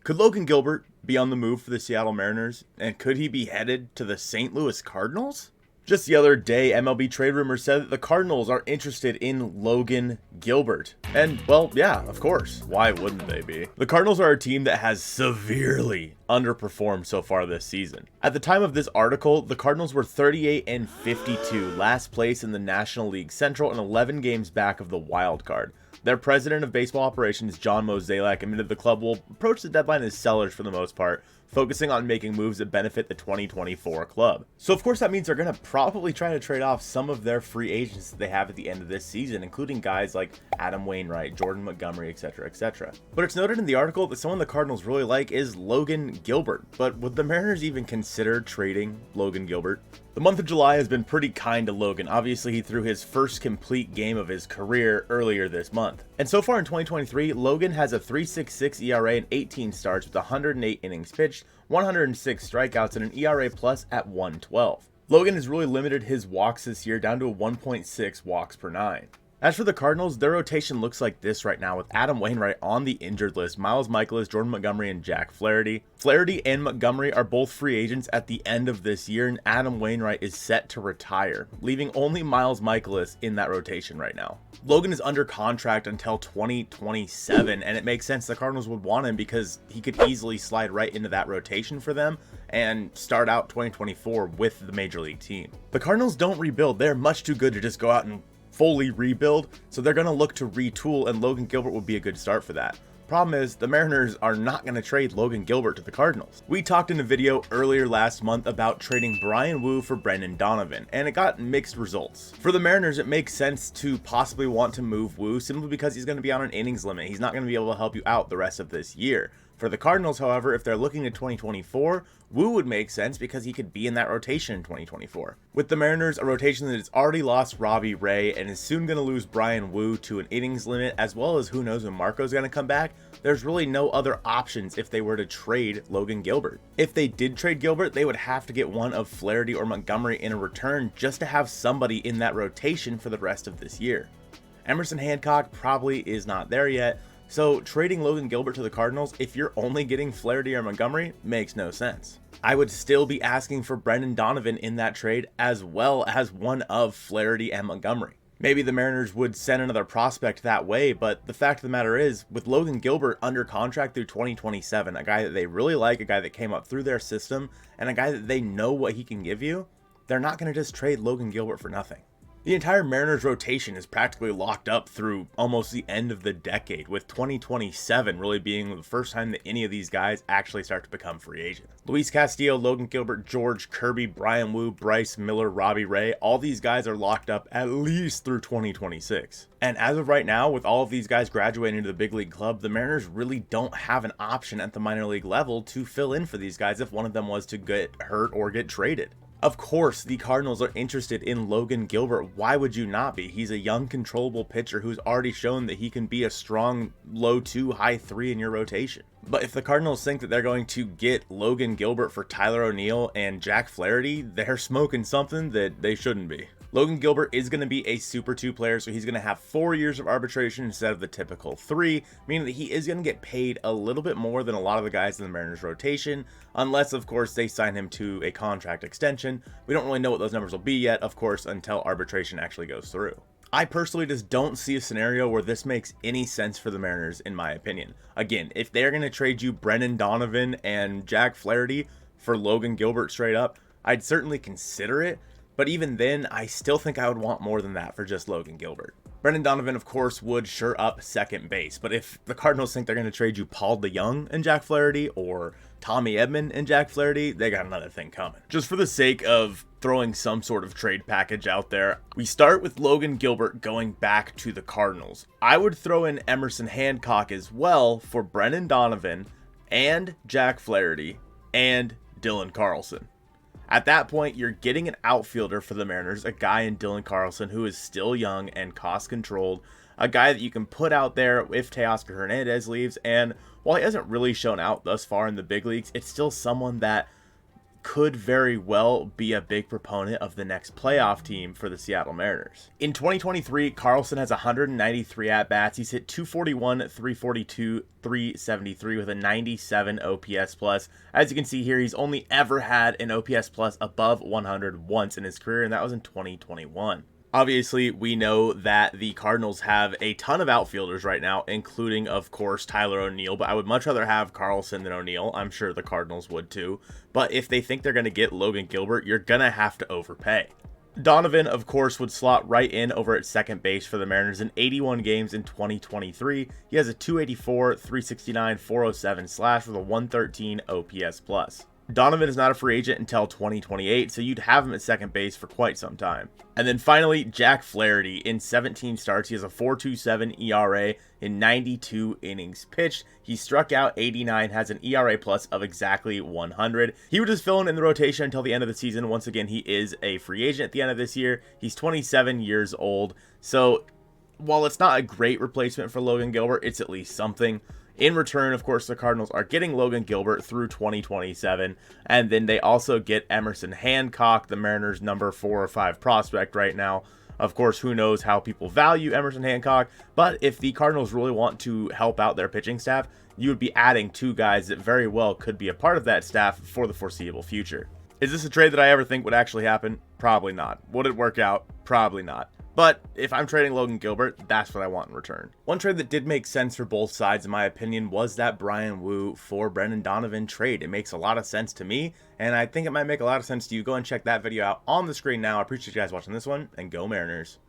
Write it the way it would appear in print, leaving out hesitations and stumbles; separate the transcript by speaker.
Speaker 1: Could Logan Gilbert be on the move for the Seattle Mariners? And could he be headed to the St. Louis Cardinals? Just the other day, MLB Trade Rumors said that the Cardinals are interested in Logan Gilbert. And, well, yeah, of course. Why wouldn't they be? The Cardinals are a team that has severely underperformed so far this season. At the time of this article, the Cardinals were 38-52, last place in the National League Central and 11 games back of the wild card. Their president of baseball operations, John Mozeliak, admitted the club will approach the deadline as sellers for the most part, focusing on making moves that benefit the 2024 club. So of course that means they're going to probably try to trade off some of their free agents that they have at the end of this season, including guys like Adam Wainwright, Jordan Montgomery, etc., etc. But it's noted in the article that someone the Cardinals really like is Logan Gilbert. But would the Mariners even consider trading Logan Gilbert? The month of July has been pretty kind to Logan. Obviously, he threw his first complete game of his career earlier this month. And so far in 2023, Logan has a 3.66 ERA and 18 starts with 108 innings pitched, 106 strikeouts, and an ERA plus at 1.12. Logan has really limited his walks this year down to a 1.6 walks per 9. As for the Cardinals, their rotation looks like this right now with Adam Wainwright on the injured list, Miles Mikolas, Jordan Montgomery, and Jack Flaherty. Flaherty and Montgomery are both free agents at the end of this year, and Adam Wainwright is set to retire, leaving only Miles Mikolas in that rotation right now. Logan is under contract until 2027, and it makes sense the Cardinals would want him because he could easily slide right into that rotation for them and start out 2024 with the Major League team. The Cardinals don't rebuild. They're much too good to just go out and fully rebuild, so they're going to look to retool, and Logan Gilbert would be a good start for that. Problem is, the Mariners are not going to trade Logan Gilbert to the Cardinals. We talked in a video earlier last month about trading Bryan Woo for Brendan Donovan, and it got mixed results. For the Mariners, it makes sense to possibly want to move Woo simply because he's going to be on an innings limit. He's not going to be able to help you out the rest of this year. For the Cardinals, however, if they're looking to 2024, Woo would make sense because he could be in that rotation in 2024. With the Mariners, a rotation that has already lost Robbie Ray and is soon going to lose Bryan Woo to an innings limit, as well as who knows when Marco's going to come back, there's really no other options if they were to trade Logan Gilbert. If they did trade Gilbert, they would have to get one of Flaherty or Montgomery in a return just to have somebody in that rotation for the rest of this year. Emerson Hancock probably is not there yet, so trading Logan Gilbert to the Cardinals, if you're only getting Flaherty or Montgomery, makes no sense. I would still be asking for Brendan Donovan in that trade, as well as one of Flaherty and Montgomery. Maybe the Mariners would send another prospect that way, but the fact of the matter is, with Logan Gilbert under contract through 2027, a guy that they really like, a guy that came up through their system, and a guy that they know what he can give you, they're not going to just trade Logan Gilbert for nothing. The entire Mariners rotation is practically locked up through almost the end of the decade, with 2027 really being the first time that any of these guys actually start to become free agents. Luis Castillo, Logan Gilbert, George Kirby, Bryan Woo, Bryce Miller, Robbie Ray, all these guys are locked up at least through 2026. And as of right now, with all of these guys graduating to the big league club, the Mariners really don't have an option at the minor league level to fill in for these guys if one of them was to get hurt or get traded. Of course, the Cardinals are interested in Logan Gilbert. Why would you not be? He's a young, controllable pitcher who's already shown that he can be a strong low 2, high 3 in your rotation. But if the Cardinals think that they're going to get Logan Gilbert for Tyler O'Neill and Jack Flaherty, they're smoking something that they shouldn't be. Logan Gilbert is going to be a Super 2 player, so he's going to have 4 years of arbitration instead of the typical 3, meaning that he is going to get paid a little bit more than a lot of the guys in the Mariners rotation, unless, of course, they sign him to a contract extension. We don't really know what those numbers will be yet, of course, until arbitration actually goes through. I personally just don't see a scenario where this makes any sense for the Mariners, in my opinion. Again, if they're going to trade you Brendan Donovan and Jack Flaherty for Logan Gilbert straight up, I'd certainly consider it. But even then, I still think I would want more than that for just Logan Gilbert. Brendan Donovan, of course, would sure up second base, but if the Cardinals think they're going to trade you Paul DeJong and Jack Flaherty or Tommy Edman and Jack Flaherty, they got another thing coming. Just for the sake of throwing some sort of trade package out there, we start with Logan Gilbert going back to the Cardinals. I would throw in Emerson Hancock as well for Brendan Donovan and Jack Flaherty and Dylan Carlson. At that point, you're getting an outfielder for the Mariners, a guy in Dylan Carlson who is still young and cost-controlled, a guy that you can put out there if Teoscar Hernandez leaves, and while he hasn't really shown out thus far in the big leagues, it's still someone that could very well be a big proponent of the next playoff team for the Seattle Mariners. In 2023, Carlson has 193 at-bats. He's hit 241, 342, 373 with a 97 OPS plus. As you can see here, he's only ever had an OPS plus above 100 once in his career, and that was in 2021. Obviously, we know that the Cardinals have a ton of outfielders right now, including, of course, Tyler O'Neill, but I would much rather have Carlson than O'Neill. I'm sure the Cardinals would too. But if they think they're going to get Logan Gilbert, you're going to have to overpay. Donovan, of course, would slot right in over at second base for the Mariners in 81 games in 2023. He has a 284, 369, 407 slash with a 113 OPS plus. Donovan is not a free agent until 2028, so you'd have him at second base for quite some time. And then finally, Jack Flaherty. In 17 starts, he has a 4.27 ERA in 92 innings pitched. He struck out 89, has an ERA plus of exactly 100. He would just fill in the rotation until the end of the season. Once again, he is a free agent at the end of this year. He's 27 years old, so while it's not a great replacement for Logan Gilbert, it's at least something. In return, of course, the Cardinals are getting Logan Gilbert through 2027, and then they also get Emerson Hancock, the Mariners' number 4 or 5 prospect right now. Of course, who knows how people value Emerson Hancock, but if the Cardinals really want to help out their pitching staff, you would be adding 2 guys that very well could be a part of that staff for the foreseeable future. Is this a trade that I ever think would actually happen? Probably not. Would it work out? Probably not. But if I'm trading Logan Gilbert, that's what I want in return. One trade that did make sense for both sides, in my opinion, was that Bryan Woo for Brendan Donovan trade. It makes a lot of sense to me, and I think it might make a lot of sense to you. Go and check that video out on the screen now. I appreciate you guys watching this one, and go Mariners.